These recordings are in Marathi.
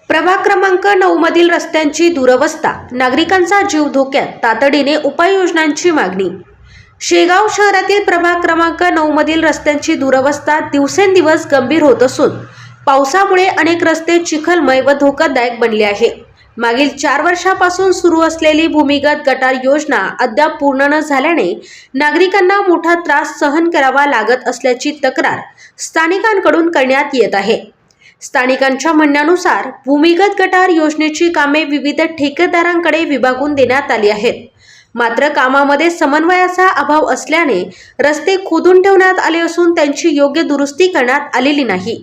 प्रभाग क्रमांक 9 मधील रस्त्यांची दुरवस्था, नागरिकांचा जीव धोक्यात, तातडीने उपाययोजनांची मागणी। शेगाव शहरातील प्रभाग क्रमांक 9 मधील रस्त्यांची दुरवस्था दिवसेंदिवस गंभीर होत असून पावसामुळे अनेक रस्ते चिखलमय व धोकादायक बनले आहे। मागील 4 वर्षापासून सुरू असलेली भूमिगत गटार योजना अद्याप पूर्ण न झाल्याने नागरिकांना मोठा त्रास सहन करावा लागत असल्याची तक्रार स्थानिकांकडून करण्यात येत आहे। स्थानिकांच्या म्हणण्यानुसार भूमिगत गटार योजनेची कामे विविध ठेकेदारांकडे विभागून देण्यात आली आहेत। मात्र कामामध्ये समन्वयाचा अभाव असल्याने रस्ते खोदून ठेवण्यात आले असून त्यांची योग्य दुरुस्ती करण्यात आलेली नाही।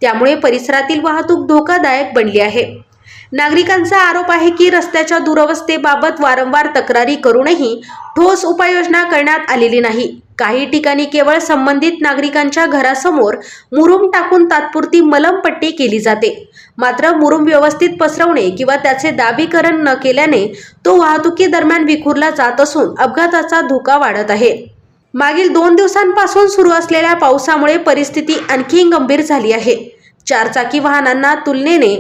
त्यामुळे परिसरातील वाहतूक धोकादायक बनली आहे। नागरिकांचा आरोप आहे की रस्त्याच्या दुरवस्थेबाबत वारंवार तक्रारी करूनही ठोस उपाययोजना करण्यात आलेली नाही। काही ठिकाणी केवळ संबंधित नागरिकांच्या घरासमोर मुरुम टाकून तात्पुरती मलमपट्टी केली जाते। मात्र मुरुम व्यवस्थित पसरवणे किंवा त्याचे दाबीकरण न केल्याने तो वाहतुकी दरम्यान विखुरला जात असून अपघाताचा धोका वाढत आहे। मागील 2 दिवसांपासून सुरू असलेल्या पावसामुळे परिस्थिती आणखी गंभीर झाली आहे। 4 चाकी वाहनांना तुलनेने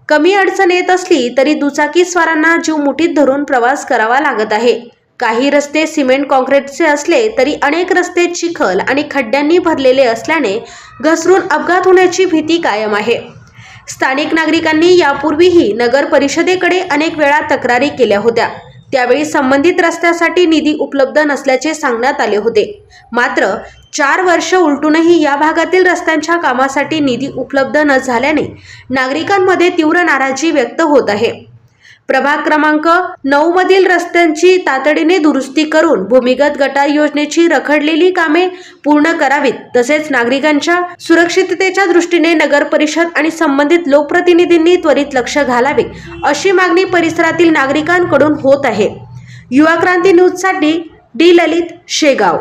कमी अडचण येत असली तरी दुचाकी स्वारांना जीव मुठीत धरून प्रवास करावा लागत आहे। काही रस्ते सिमेंट काँक्रीटचे असले तरी अनेक रस्ते चिखल आणि खड्ड्यांनी भरलेले असल्याने घसरून अपघात होण्याची भीती कायम आहे। स्थानिक नागरिकांनी यापूर्वीही नगर परिषदेकडे अनेक वेळा तक्रारी केल्या होत्या। त्यावेळी संबंधित रस्त्यासाठी निधी उपलब्ध नसल्याचे सांगण्यात आले होते। मात्र 4 वर्ष उलटूनही या भागातील रस्त्यांच्या कामासाठी निधी उपलब्ध न झाल्याने नागरिकांमध्ये तीव्र नाराजी व्यक्त होत आहे। प्रभाग क्रमांक 9 मधील रस्त्यांची तातडीने दुरुस्ती करून भूमिगत गटार योजनेची रखडलेली कामे पूर्ण करावीत। तसेच नागरिकांच्या सुरक्षिततेच्या दृष्टीने नगर परिषद आणि संबंधित लोकप्रतिनिधींनी त्वरित लक्ष घालावे अशी मागणी परिसरातील नागरिकांकडून होत आहे। युवा क्रांती न्यूजसाठी डी ललित, शेगाव।